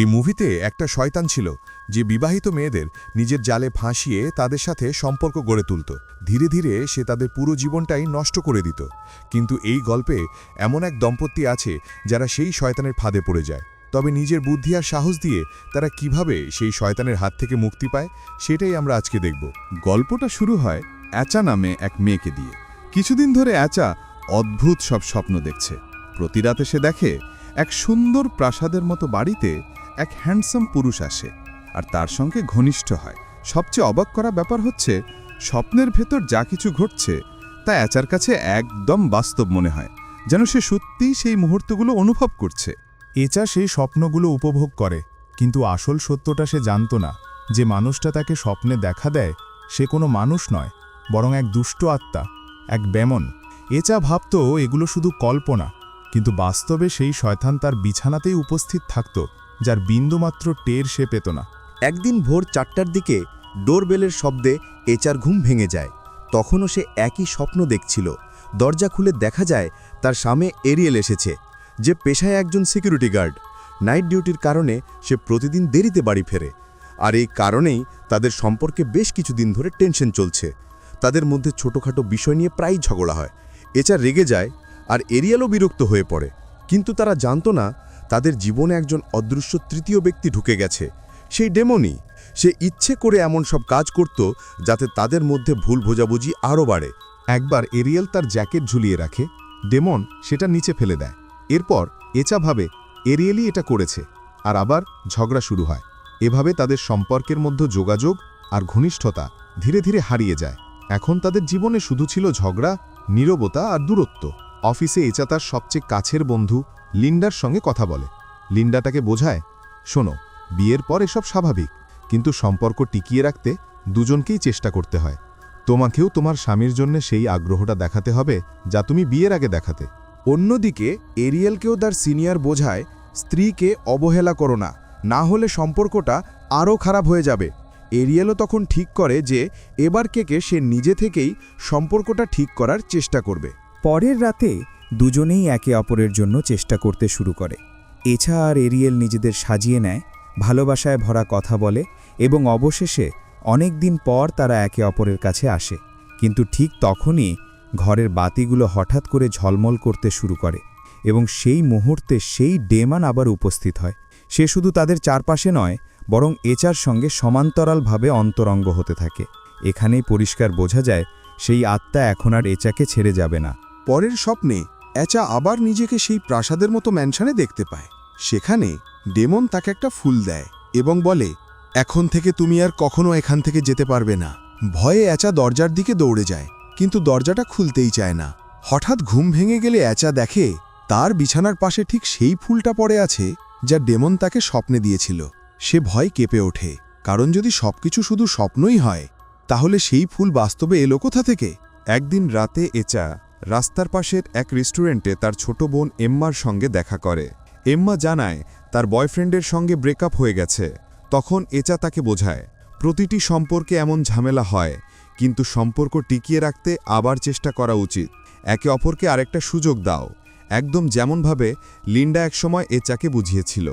এই মুভিতে একটা শয়তান ছিল যে বিবাহিত মেয়েদের নিজের জালে ফাঁসিয়ে তাদের সাথে সম্পর্ক গড়ে তুলত। ধীরে ধীরে সে তাদের পুরো জীবনটাই নষ্ট করে দিত। কিন্তু এই গল্পে এমন এক দম্পতি আছে যারা সেই শয়তানের ফাঁদে পড়ে যায়। তবে নিজের বুদ্ধি আর সাহস দিয়ে তারা কিভাবে সেই শয়তানের হাত থেকে মুক্তি পায় সেটাই আমরা আজকে দেখব। গল্পটা শুরু হয় অ্যাচা নামে এক মেয়েকে দিয়ে। কিছুদিন ধরে অ্যাচা অদ্ভুত সব স্বপ্ন দেখছে। প্রতি রাতে সে দেখে এক সুন্দর প্রাসাদের মতো বাড়িতে এক হ্যান্ডসাম পুরুষ আসে আর তার সঙ্গে ঘনিষ্ঠ হয়। সবচেয়ে অবাক করা ব্যাপার হচ্ছে স্বপ্নের ভেতর যা কিছু ঘটছে তা অ্যাচার কাছে একদম বাস্তব মনে হয়, যেন সে সত্যিই সেই মুহূর্তগুলো অনুভব করছে। এচা সেই স্বপ্নগুলো উপভোগ করে, কিন্তু আসল সত্যটা সে জানত না যে মানুষটা তাকে স্বপ্নে দেখা দেয় সে কোনো মানুষ নয়, বরং এক দুষ্ট আত্মা, এক ডেমন। এচা ভাবত এগুলো শুধু কল্পনা, কিন্তু বাস্তবে সেই শয়তান তার বিছানাতেই উপস্থিত থাকত, যার বিন্দুমাত্র টের সে পেত না। একদিন ভোর 4টার দিকে ডোরবেলের শব্দে এচার ঘুম ভেঙে যায়। তখনও সে একই স্বপ্ন দেখছিল। দরজা খুলে দেখা যায় তার সামনে এরিয়েল এসেছে, যে পেশায় একজন সিকিউরিটি গার্ড। নাইট ডিউটির কারণে সে প্রতিদিন দেরিতে বাড়ি ফেরে, আর এই কারণেই তাদের সম্পর্কে বেশ কিছুদিন ধরে টেনশন চলছে। তাদের মধ্যে ছোটোখাটো বিষয় নিয়ে প্রায়ই ঝগড়া হয়। এচা রেগে যায় আর এরিয়েলও বিরক্ত হয়ে পড়ে, কিন্তু তারা জানত না তাদের জীবনে একজন অদৃশ্য তৃতীয় ব্যক্তি ঢুকে গেছে, সেই ডেমনই। সে ইচ্ছে করে এমন সব কাজ করত যাতে তাদের মধ্যে ভুল বোঝাবুঝি আরও বাড়ে। একবার এরিয়েল তার জ্যাকেট ঝুলিয়ে রাখে, ডেমন সেটা নিচে ফেলে দেয়। এরপর এচা ভাবে এরিয়েলই এটা করেছে, আর আবার ঝগড়া শুরু হয়। এভাবে তাদের সম্পর্কের মধ্যে যোগাযোগ আর ঘনিষ্ঠতা ধীরে ধীরে হারিয়ে যায়। এখন তাদের জীবনে শুধু ছিল ঝগড়া, নীরবতা আর দূরত্ব। অফিসে এচা তার সবচেয়ে কাছের বন্ধু লিন্ডার সঙ্গে কথা বলে। লিন্ডা তাকে বোঝায়, শোনো, বিয়ের পর এসব স্বাভাবিক, কিন্তু সম্পর্ক টিকিয়ে রাখতে দুজনকেই চেষ্টা করতে হয়। তোমাকেও তোমার স্বামীর জন্য সেই আগ্রহটা দেখাতে হবে যা তুমি বিয়ের আগে দেখাতে। অন্যদিকে এরিয়েলকেও তার সিনিয়র বোঝায়, স্ত্রীকে অবহেলা করো না, না হলে সম্পর্কটা আরও খারাপ হয়ে যাবে। এরিয়েলও তখন ঠিক করে যে এবার সে নিজে থেকেই সম্পর্কটা ঠিক করার চেষ্টা করবে। পরের রাতে দুজনেই একে অপরের জন্য চেষ্টা করতে শুরু করে। এচা আর এরিয়েল নিজেদের সাজিয়ে নেয়, ভালোবাসায় ভরা কথা বলে, এবং অবশেষে অনেক দিন পর তারা একে অপরের কাছে আসে। কিন্তু ঠিক তখনই ঘরের বাতিগুলো হঠাৎ করে ঝলমল করতে শুরু করে, এবং সেই মুহূর্তে সেই ডেমন আবার উপস্থিত হয়। সে শুধু তাদের চারপাশে নয়, বরং এচার সঙ্গে সমান্তরালভাবে অন্তরঙ্গ হতে থাকে। এখানেই পরিষ্কার বোঝা যায় সেই আত্মা এখন আর এচাকে ছেড়ে যাবে না। পরের স্বপ্নে এচা আবার নিজেকে সেই প্রাসাদের মতো ম্যানশনে দেখতে পায়। সেখানে ডেমন তাকে একটা ফুল দেয় এবং বলে, এখন থেকে তুমি আর কখনো এখান থেকে যেতে পারবে না। ভয়ে এচা দরজার দিকে দৌড়ে যায়, কিন্তু দরজাটা খুলতেই চায় না। হঠাৎ ঘুম ভেঙে গেলে এচা দেখে তার বিছানার পাশে ঠিক সেই ফুলটা পড়ে আছে যা ডেমন তাকে স্বপ্নে দিয়েছিল। সে ভয় কেঁপে ওঠে, কারণ যদি সবকিছু শুধু স্বপ্নই হয় তাহলে সেই ফুল বাস্তবে এলো কোথা থেকে? একদিন রাতে এচা রাস্তার পাশের এক রেস্টুরেন্টে তার ছোট বোন এম্মার সঙ্গে দেখা করে। এম্মা জানায় তার বয়ফ্রেন্ডের সঙ্গে ব্রেকআপ হয়ে গেছে। তখন এচা তাকে বোঝায়, প্রতিটি সম্পর্কে এমন ঝামেলা হয়, কিন্তু সম্পর্ক টিকিয়ে রাখতে আবার চেষ্টা করা উচিত। একে অপরকে আরেকটা সুযোগ দাও, একদম যেমনভাবে লিন্ডা একসময় এচাকে বুঝিয়েছিল।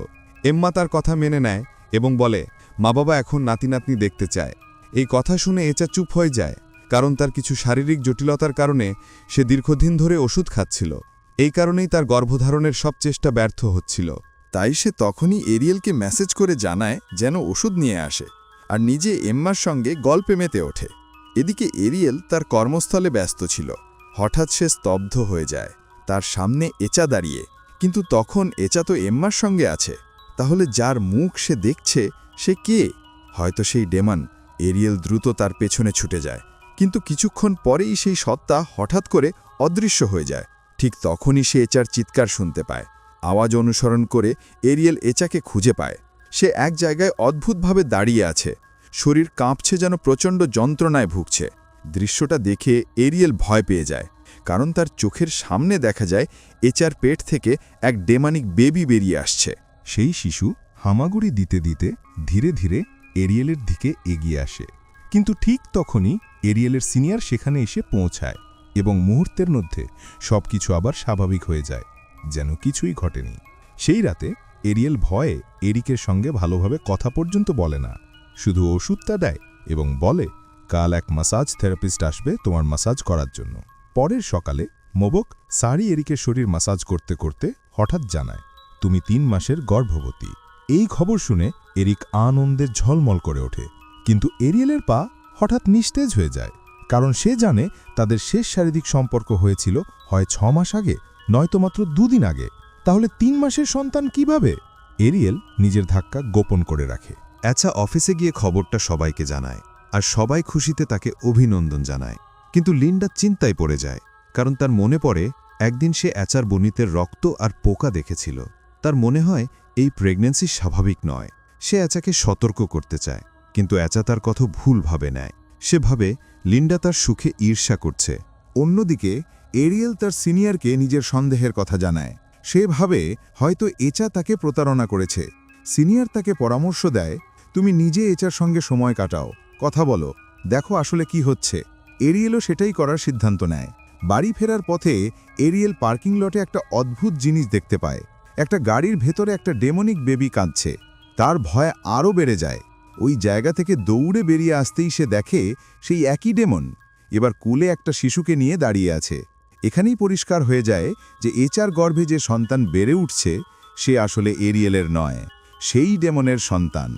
এম্মা তার কথা মেনে নেয় এবং বলে, মা বাবা এখন নাতি নাতনি দেখতে চায়। এই কথা শুনে এচা চুপ হয়ে যায়, কারণ তার কিছু শারীরিক জটিলতার কারণে সে দীর্ঘদিন ধরে ওষুধ খাচ্ছিল। এই কারণেই তার গর্ভধারণের সব চেষ্টা ব্যর্থ হচ্ছিল। তাই সে তখনই এরিয়েলকে মেসেজ করে জানায় যেন ওষুধ নিয়ে আসে, আর নিজে এম্মার সঙ্গে গল্পে মেতে ওঠে। এদিকে এরিয়েল তার কর্মস্থলে ব্যস্ত ছিল। হঠাৎ সে স্তব্ধ হয়ে যায়। তার সামনে এচা দাঁড়িয়ে, কিন্তু তখন এচা তো এম্মার সঙ্গে আছে। তাহলে যার মুখ সে দেখছে সে কে? হয়তো সেই ডেমন। এরিয়েল দ্রুত তার পেছনে ছুটে যায়, কিন্তু কিছুক্ষণ পরেই সেই সত্তা হঠাৎ করে অদৃশ্য হয়ে যায়। ঠিক তখনই সে এচার চিৎকার শুনতে পায়। আওয়াজ অনুসরণ করে এরিয়েল এচাকে খুঁজে পায়। সে এক জায়গায় অদ্ভুতভাবে দাঁড়িয়ে আছে, শরীর কাঁপছে, যেন প্রচণ্ড যন্ত্রণায় ভুগছে। দৃশ্যটা দেখে এরিয়েল ভয় পেয়ে যায়, কারণ তার চোখের সামনে দেখা যায় এচার পেট থেকে এক ডেমানিক বেবি বেরিয়ে আসছে। সেই শিশু হামাগুড়ি দিতে দিতে ধীরে ধীরে এরিয়েলের দিকে এগিয়ে আসে, কিন্তু ঠিক তখনই এরিয়েলের সিনিয়র সেখানে এসে পৌঁছায় এবং মুহূর্তের মধ্যে সবকিছু আবার স্বাভাবিক হয়ে যায়, যেন কিছুই ঘটেনি। সেই রাতে এরিয়েল ভয়ে এরিকের সঙ্গে ভালোভাবে কথা পর্যন্ত বলে না, শুধু ওষুধটা দেয় এবং বলে কাল এক ম্যাসাজ থেরাপিস্ট আসবে তোমার ম্যাসাজ করার জন্য। পরের সকালে মোবক সারি এরিকের শরীর ম্যাসাজ করতে করতে হঠাৎ জানায়, তুমি 3 মাসের গর্ভবতী। এই খবর শুনে এরিক আনন্দে ঝলমল করে ওঠে, কিন্তু এরিয়েলের পা হঠাৎ নিস্তেজ হয়ে যায়, কারণ সে জানে তাদের শেষ শারীরিক সম্পর্ক হয়েছিল হয় 6 মাস আগে, নয়তো মাত্র 2 দিন আগে। তাহলে 3 মাসের সন্তান কিভাবে? এরিয়েল নিজের ধাক্কা গোপন করে রাখে। অ্যাচা অফিসে গিয়ে খবরটা সবাইকে জানায়, আর সবাই খুশিতে তাকে অভিনন্দন জানায়। কিন্তু লিন্ডা চিন্তায় পড়ে যায়, কারণ তার মনে পড়ে একদিন সে অ্যাচার বনিতের রক্ত আর পোকা দেখেছিল। তার মনে হয় এই প্রেগন্যান্সি স্বাভাবিক নয়। সে অ্যাচাকে সতর্ক করতে চায়, কিন্তু অ্যাচা তার কথা ভুলভাবে নেয়। সে ভাবে লিন্ডা তার সুখে ঈর্ষা করছে। অন্যদিকে এরিয়েল তার সিনিয়রকে নিজের সন্দেহের কথা জানায়। সে ভাবে হয়তো এচা তাকে প্রতারণা করেছে। সিনিয়র তাকে পরামর্শ দেয়, তুমি নিজে এচার সঙ্গে সময় কাটাও, কথা বলো, দেখো আসলে কি হচ্ছে। এরিয়েলও সেটাই করার সিদ্ধান্ত নেয়। বাড়ি ফেরার পথে এরিয়েল পার্কিং লটে একটা অদ্ভুত জিনিস দেখতে পায়। একটা গাড়ির ভেতরে একটা ডেমনিক বেবি কাঁদছে। তার ভয় আরও বেড়ে যায়। ওই জায়গা থেকে দৌড়ে বেরিয়ে আসতেই সে দেখে সেই একই ডেমন এবার কুলে একটা শিশুকে নিয়ে দাঁড়িয়ে আছে। এখানেই পরিষ্কার হয়ে যায় যে এচার গর্ভে যে সন্তান বেড়ে উঠছে সে আসলে এরিয়েলের নয়, সেই ডেমনের সন্তান।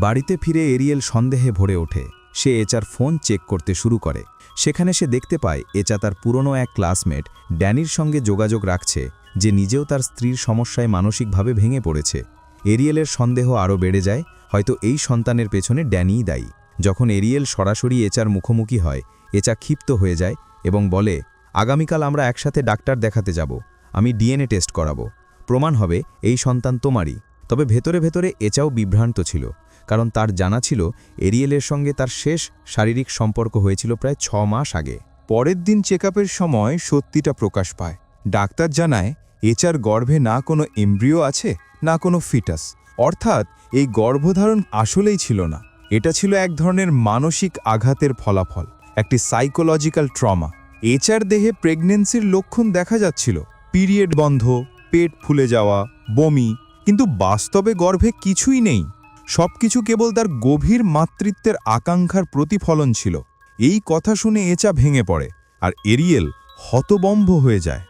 বাড়িতে ফিরে এরিয়েল সন্দেহে ভরে ওঠে। সে এচার ফোন চেক করতে শুরু করে। সেখানে সে দেখতে পায় এচা তার পুরনো এক ক্লাসমেট ড্যানির সঙ্গে যোগাযোগ রাখছে, যে নিজেও তার স্ত্রীর সমস্যায় মানসিকভাবে ভেঙে পড়েছে। এরিয়েলের সন্দেহ আরও বেড়ে যায়, হয়তো এই সন্তানের পেছনে ড্যানিই দায়ী। যখন এরিয়েল সরাসরি এচার মুখোমুখি হয়, এচা ক্ষিপ্ত হয়ে যায় এবং বলে, আগামীকাল আমরা একসাথে ডাক্তার দেখাতে যাব, আমি ডিএনএ টেস্ট করাবো, প্রমাণ হবে এই সন্তান তোমারই। তবে ভেতরে ভেতরে এচাও বিভ্রান্ত ছিল, কারণ তার জানা ছিল এরিয়েলের সঙ্গে তার শেষ শারীরিক সম্পর্ক হয়েছিল প্রায় 6 মাস আগে। পরের দিন চেকআপের সময় সত্যিটা প্রকাশ পায়। ডাক্তার জানায় এচার গর্ভে না কোনো এমব্রিও আছে, না কোনো ফিটাস। অর্থাৎ এই গর্ভধারণ আসলেই ছিল না, এটা ছিল এক ধরনের মানসিক আঘাতের ফলাফল, একটি সাইকোলজিক্যাল ট্রমা। এচার দেহে প্রেগন্যান্সির লক্ষণ দেখা যাচ্ছিল, পিরিয়ড বন্ধ, পেট ফুলে যাওয়া, বমি, কিন্তু বাস্তবে গর্ভে কিছুই নেই। সবকিছু কেবল তার গভীর মাতৃত্বের আকাঙ্ক্ষার প্রতিফলন ছিল। এই কথা শুনে এচা ভেঙে পড়ে, আর এরিয়েল হতবম্ব হয়ে যায়।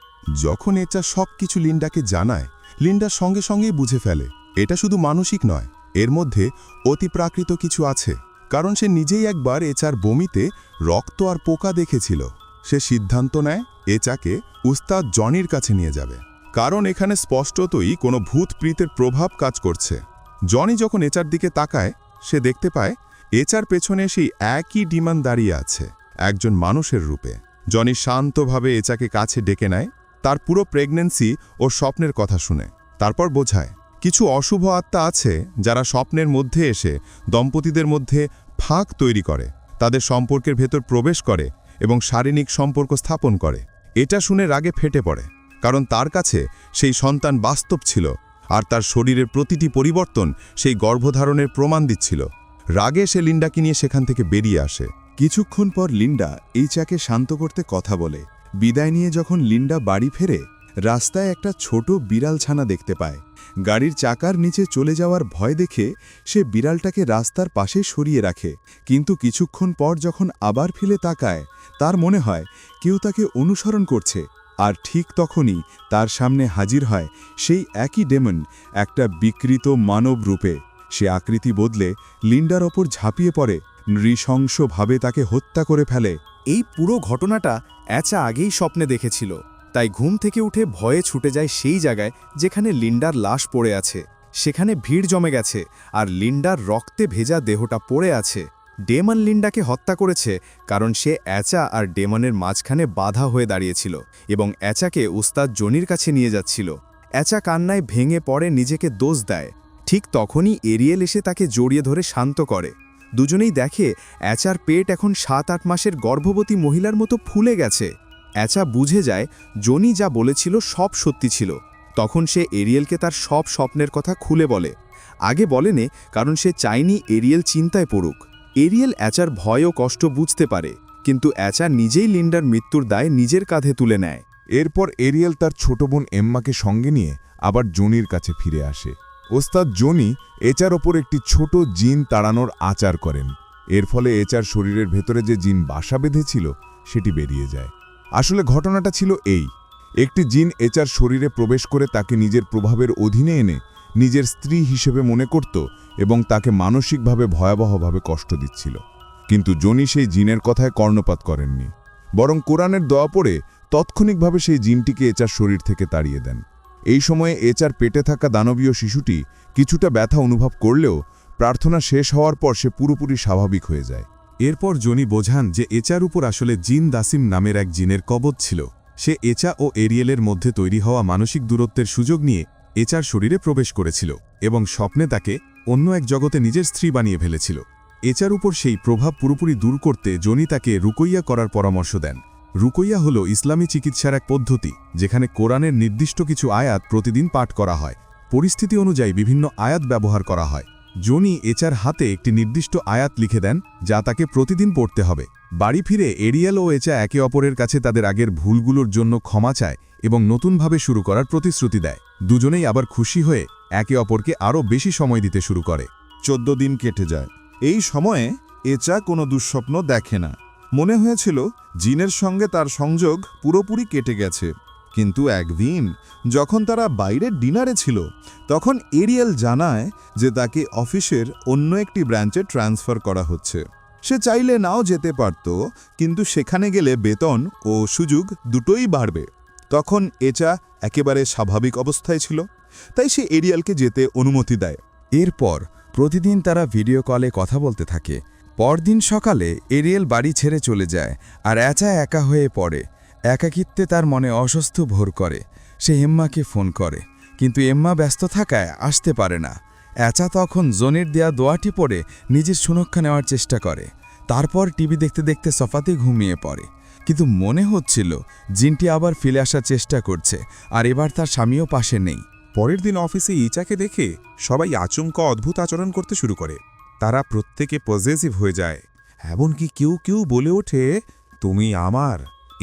যখন এচা সব কিছু লিন্ডাকে জানায়, লিন্ডা সঙ্গে সঙ্গেই বুঝে ফেলে এটা শুধু মানসিক নয়, এর মধ্যে অতিপ্রাকৃত কিছু আছে। কারণ সে নিজেই একবার এচার বমিতে রক্ত আর পোকা দেখেছিল। সে সিদ্ধান্ত নেয় এচাকে উস্তাদ জনির কাছে নিয়ে যাবে, কারণ এখানে স্পষ্টতই কোনো ভূত প্রীতের প্রভাব কাজ করছে। জনি যখন এচার দিকে তাকায়, সে দেখতে পায় এচার পেছনে সেই একই ডিমান দাঁড়িয়ে আছে, একজন মানুষের রূপে। জনি শান্তভাবে এচাকে কাছে ডেকে নেয়, তার পুরো প্রেগন্যান্সি ও স্বপ্নের কথা শুনে। তারপর বোঝায় কিছু অশুভ আত্মা আছে যারা স্বপ্নের মধ্যে এসে দম্পতিদের মধ্যে ফাঁক তৈরি করে, তাদের সম্পর্কের ভেতর প্রবেশ করে এবং শারীরিক সম্পর্ক স্থাপন করে। এটা শুনে রাগে ফেটে পড়ে, কারণ তার কাছে সেই সন্তান বাস্তব ছিল, আর তার শরীরের প্রতিটি পরিবর্তন সেই গর্ভধারণের প্রমাণ দিচ্ছিল। রাগে সে লিন্ডাকে নিয়ে সেখান থেকে বেরিয়ে আসে। কিছুক্ষণ পর লিন্ডা এইচাকে শান্ত করতে কথা বলে। বিদায় নিয়ে যখন লিন্ডা বাড়ি ফেরে, রাস্তায় একটা ছোট বিড়াল ছানা দেখতে পায়। গাড়ির চাকার নিচে চলে যাওয়ার ভয় দেখে সে বিড়ালটাকে রাস্তার পাশে সরিয়ে রাখে, কিন্তু কিছুক্ষণ পর যখন আবার ফিরে তাকায়, তার মনে হয় কেউ তাকে অনুসরণ করছে। আর ঠিক তখনই তার সামনে হাজির হয় সেই একই ডেমন, একটা বিকৃত মানব রূপে। সে আকৃতি বদলে লিন্ডার ওপর ঝাঁপিয়ে পড়ে, নৃশংসভাবে তাকে হত্যা করে ফেলে। এই পুরো ঘটনাটা অ্যাচা আগেই স্বপ্নে দেখেছিল, তাই ঘুম থেকে উঠে ভয়ে ছুটে যায় সেই জায়গায় যেখানে লিন্ডার লাশ পড়ে আছে। সেখানে ভিড় জমে গেছে, আর লিন্ডার রক্তে ভেজা দেহটা পড়ে আছে। ডেমন লিন্ডাকে হত্যা করেছে কারণ সে অ্যাচা আর ডেমনের মাঝখানে বাধা হয়ে দাঁড়িয়েছিল এবং অ্যাচাকে উস্তাদ জনির কাছে নিয়ে যাচ্ছিল। অ্যাচা কান্নায় ভেঙে পড়ে, নিজেকে দোষ দেয়। ঠিক তখনই এরিয়েল এসে তাকে জড়িয়ে ধরে শান্ত করে। দুজনেই দেখে অ্যাচার পেট এখন 7-8 মাসের গর্ভবতী মহিলার মতো ফুলে গেছে। অ্যাচা বুঝে যায় জনি যা বলেছিল সব সত্যি ছিল। তখন সে এরিয়েলকে তার সব স্বপ্নের কথা খুলে বলে। আগে বলেনি কারণ সে চায়নি এরিয়েল চিন্তায় পড়ুক। এরিয়েল অ্যাচার ভয় ও কষ্ট বুঝতে পারে, কিন্তু অ্যাচা নিজেই লিন্ডার মৃত্যুর দায় নিজের কাঁধে তুলে নেয়। এরপর এরিয়েল তার ছোট বোন এম্মাকে সঙ্গে নিয়ে আবার জনির কাছে ফিরে আসে। ওস্তাদ জনি এচার ওপর একটি ছোট জিন তাড়ানোর আচার করেন। এর ফলে এচার শরীরের ভেতরে যে জিন বাসা বেঁধেছিল সেটি বেরিয়ে যায়। আসলে ঘটনাটা ছিল এই, একটি জিন এচার শরীরে প্রবেশ করে তাকে নিজের প্রভাবের অধীনে এনে নিজের স্ত্রী হিসেবে মনে করত এবং তাকে মানসিকভাবে ভয়াবহভাবে কষ্ট দিচ্ছিল। কিন্তু জনি সেই জিনের কথায় কর্ণপাত করেননি, বরং কোরআনের দোয়া পড়ে তাৎক্ষণিকভাবে সেই জিনটিকে এচার শরীর থেকে তাড়িয়ে দেন। এই সময়ে এচার পেটে থাকা দানবীয় শিশুটি কিছুটা ব্যথা অনুভব করলেও প্রার্থনা শেষ হওয়ার পর সে পুরোপুরি স্বাভাবিক হয়ে যায়। এরপর জনি বোঝান যে এচার উপর আসলে জিন দাসিম নামের এক জিনের কবজ ছিল। সে এচা ও এরিয়েলের মধ্যে তৈরি হওয়া মানসিক দূরত্বের সুযোগ নিয়ে এচার শরীরে প্রবেশ করেছিল এবং স্বপ্নে তাকে অন্য এক জগতে নিজের স্ত্রী বানিয়ে ফেলেছিল। এচার উপর সেই প্রভাব পুরোপুরি দূর করতে জনি তাকে রুকইয়া করার পরামর্শ দেন। রুকইয়া হল ইসলামী চিকিৎসার এক পদ্ধতি, যেখানে কোরআনের নির্দিষ্ট কিছু আয়াত প্রতিদিন পাঠ করা হয়। পরিস্থিতি অনুযায়ী বিভিন্ন আয়াত ব্যবহার করা হয়। জনি এচার হাতে একটি নির্দিষ্ট আয়াত লিখে দেন, যা তাকে প্রতিদিন পড়তে হবে। বাড়ি ফিরে এরিয়েল ও এচা একে অপরের কাছে তাদের আগের ভুলগুলোর জন্য ক্ষমা চায় এবং নতুনভাবে শুরু করার প্রতিশ্রুতি দেয়। দুজনেই আবার খুশি হয়ে একে অপরকে আরও বেশি সময় দিতে শুরু করে। 14 দিন কেটে যায়। এই সময়ে এচা কোনো দুঃস্বপ্ন দেখে না। মনে হয়েছিল জিনের সঙ্গে তার সংযোগ পুরোপুরি কেটে গেছে। কিন্তু একদিন যখন তারা বাইরের ডিনারে ছিল, তখন এরিয়েল জানায় যে তাকে অফিসের অন্য একটি ব্রাঞ্চে ট্রান্সফার করা হচ্ছে। সে চাইলে নাও যেতে পারত, কিন্তু সেখানে গেলে বেতন ও সুযোগ দুটোই বাড়বে। তখন এচা একেবারে স্বাভাবিক অবস্থায় ছিল, তাই সে এরিয়েলকে যেতে অনুমতি দেয়। এরপর প্রতিদিন তারা ভিডিও কলে কথা বলতে থাকে। পরদিন সকালে এরিয়েল বাড়ি ছেড়ে চলে যায় আর এচা একা হয়ে পড়ে। একাকিত্বে তার মনে অস্বস্ಥ ভর করে। সে এম্মাকে ফোন করে, কিন্তু এম্মা ব্যস্ত থাকায় আসতে পারে না। এচা তখন জনির দেয়া দোয়াটি পড়ে নিজের সুরক্ষা নেওয়ার চেষ্টা করে। তারপর টিভি দেখতে দেখতে সোফাতে ঘুমিয়ে পড়ে। কিন্তু মনে হচ্ছিল জিনটি আবার ফিরে আসার চেষ্টা করছে, আর এবার তার স্বামীও পাশে নেই। পরের দিন অফিসে ইচাকে দেখে সবাই আচমকা অদ্ভুত আচরণ করতে শুরু করে। তারা প্রত্যেকে পজেসিভ হয়ে যায়, এমনকি কেউ কেউ বলে ওঠে, তুমি আমার।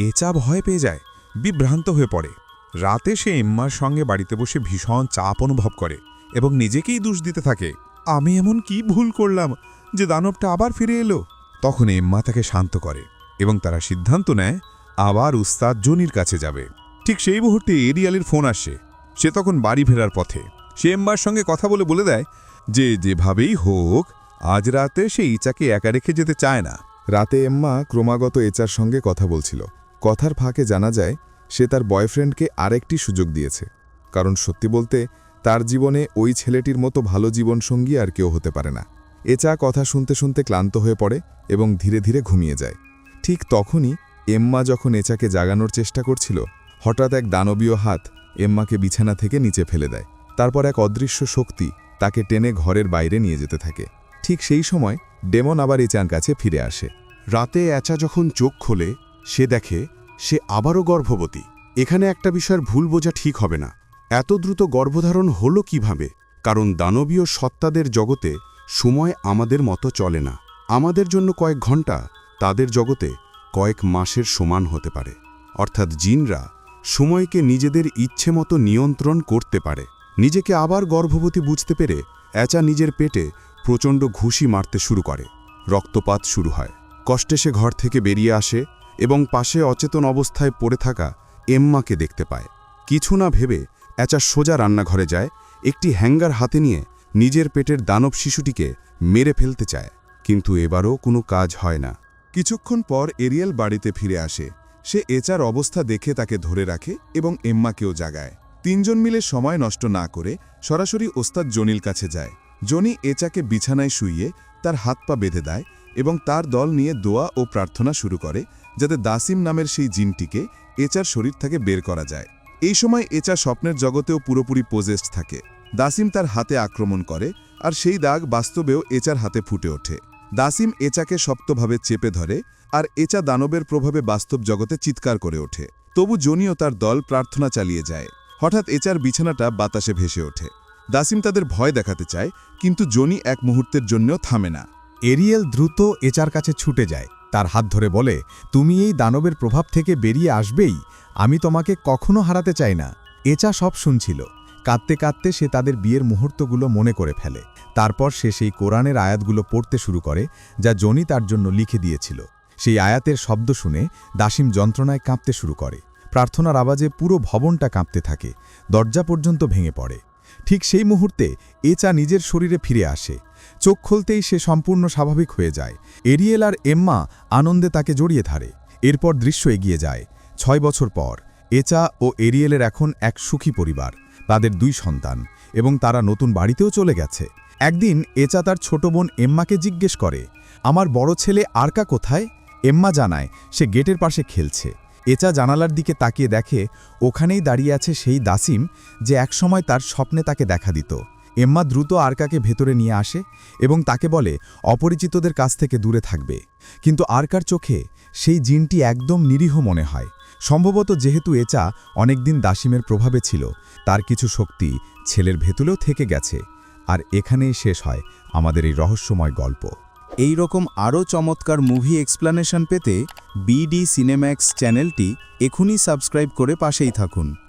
এচা ভয় পেয়ে যায়, বিভ্রান্ত হয়ে পড়ে। রাতে সে এম্মার সঙ্গে বাড়িতে বসে ভীষণ চাপ অনুভব করে এবং নিজেকেই দোষ দিতে থাকে। আমি এমন কি ভুল করলাম যে দানবটা আবার ফিরে এলো? তখন এম্মা তাকে শান্ত করে এবং তারা সিদ্ধান্ত নেয় আবার উস্তাদ জনির কাছে যাবে। ঠিক সেই মুহূর্তে এরিয়ালের ফোন আসে। সে তখন বাড়ি ফেরার পথে। সে এম্মার সঙ্গে কথা বলে দেয় যে যেভাবেই হোক আজ রাতে সে ইচাকে একা রেখে যেতে চায় না। রাতে এম্মা ক্রমাগত এচার সঙ্গে কথা বলছিল। কথার ফাঁকে জানা যায় সে তার বয়ফ্রেন্ডকে আরেকটি সুযোগ দিয়েছে, কারণ সত্যি বলতে তার জীবনে ওই ছেলেটির মতো ভালো জীবনসঙ্গী আর কেউ হতে পারে না। এচা কথা শুনতে শুনতে ক্লান্ত হয়ে পড়ে এবং ধীরে ধীরে ঘুমিয়ে যায়। ঠিক তখনই এম্মা যখন এচাকে জাগানোর চেষ্টা করছিল, হঠাৎ এক দানবীয় হাত এম্মাকে বিছানা থেকে নিচে ফেলে দেয়। তারপর এক অদৃশ্য শক্তি তাকে টেনে ঘরের বাইরে নিয়ে যেতে থাকে। ঠিক সেই সময় ডেমন আবার এচার কাছে ফিরে আসে। রাতে এচা যখন চোখ খোলে, সে দেখে সে আবারও গর্ভবতী। এখানে একটা বিষয়ের ভুল বোঝা ঠিক হবে না। এত দ্রুত গর্ভধারণ হলো কিভাবে? কারণ দানবীয় সত্তাদের জগতে সময় আমাদের মতো চলে না। আমাদের জন্য কয়েক ঘন্টা তাদের জগতে কয়েক মাসের সমান হতে পারে। অর্থাৎ জিনরা সময়কে নিজেদের ইচ্ছে মতো নিয়ন্ত্রণ করতে পারে। নিজেকে আবার গর্ভবতী বুঝতে পেরে এচা নিজের পেটে প্রচণ্ড ঘুষি মারতে শুরু করে। রক্তপাত শুরু হয়। কষ্টে সে ঘর থেকে বেরিয়ে আসে এবং পাশে অচেতন অবস্থায় পড়ে থাকা এম্মাকে দেখতে পায়। কিছু না ভেবে এচা সোজা রান্নাঘরে যায়। একটি হ্যাঙ্গার হাতে নিয়ে নিজের পেটের দানব শিশুটিকে মেরে ফেলতে চায়, কিন্তু এবারও কোনো কাজ হয় না। কিছুক্ষণ পর এরিয়েল বাড়িতে ফিরে আসে। সে এচার অবস্থা দেখে তাকে ধরে রাখে এবং এম্মাকেও জাগায়। তিনজন মিলে সময় নষ্ট না করে সরাসরি ওস্তাদ জনির কাছে যায়। জনি এচাকে বিছানায় শুইয়ে তার হাত পা বেঁধে দেয় এবং তার দল নিয়ে দোয়া ও প্রার্থনা শুরু করে, যাতে দাসিম নামের সেই জিনটিকে এচার শরীর থেকে বের করা যায়। এই সময় এচা স্বপ্নের জগতেও পুরোপুরি পোজেসড থাকে। দাসিম তার হাতে আক্রমণ করে, আর সেই দাগ বাস্তবেও এচার হাতে ফুটে ওঠে। দাসিম এচাকে শক্তভাবে চেপে ধরে, আর এচা দানবের প্রভাবে বাস্তব জগতে চিৎকার করে ওঠে। তবু জনি ও তার দল প্রার্থনা চালিয়ে যায়। হঠাৎ এচার বিছানাটা বাতাসে ভেসে ওঠে। দাসিম তাদের ভয় দেখাতে চায়, কিন্তু জনি এক মুহূর্তের জন্যও থামে না। এরিয়েল দ্রুত এচার কাছে ছুটে যায়। তার হাত ধরে বলে, তুমি এই দানবের প্রভাব থেকে বেরিয়ে আসবেই। আমি তোমাকে কখনো হারাতে চাই না। এচা সব শুনছিল, কাঁদতে কাঁদতে সে তাদের বিয়ের মুহূর্তগুলো মনে করে ফেলে। তারপর সে সেই কোরআনের আয়াতগুলো পড়তে শুরু করে যা জনি তার জন্য লিখে দিয়েছিল। সেই আয়াতের শব্দ শুনে দাসিম যন্ত্রণায় কাঁপতে শুরু করে। প্রার্থনার আওয়াজে পুরো ভবনটা কাঁপতে থাকে, দরজা পর্যন্ত ভেঙে পড়ে। ঠিক সেই মুহূর্তে এচা নিজের শরীরে ফিরে আসে। চোখ খুলতেই সে সম্পূর্ণ স্বাভাবিক হয়ে যায়। এরিয়েল আর এম্মা আনন্দে তাকে জড়িয়ে ধরে। এরপর দৃশ্য এগিয়ে যায় 6 বছর পর। এচা ও এরিয়েলের এখন এক সুখী পরিবার, তাদের 2 সন্তান, এবং তারা নতুন বাড়িতেও চলে গেছে। একদিন এচা তার ছোট বোন এম্মাকে জিজ্ঞেস করে, আমার বড় ছেলে আরকা কোথায়? এম্মা জানায় সে গেটের পাশে খেলছে। এচা জানালার দিকে তাকিয়ে দেখে ওখানেই দাঁড়িয়ে আছে সেই দাসিম যে একসময় তার স্বপ্নে তাকে দেখা দিত। এম্মা দ্রুত আরকাকে ভেতরে নিয়ে আসে এবং তাকে বলে অপরিচিতদের কাছ থেকে দূরে থাকবে। কিন্তু আরকার চোখে সেই জিনটি একদম নিরীহ মনে হয়। সম্ভবত যেহেতু এচা অনেকদিন দাসিমের প্রভাবে ছিল, তার কিছু শক্তি ছেলের ভেতরেও থেকে গেছে। আর এখানেই শেষ হয় আমাদের এই রহস্যময় গল্প। এই রকম আরও চমৎকার মুভি এক্সপ্লানেশন পেতে বিডি সিনেম্যাক্স চ্যানেলটি এখনই সাবস্ক্রাইব করে পাশেই থাকুন।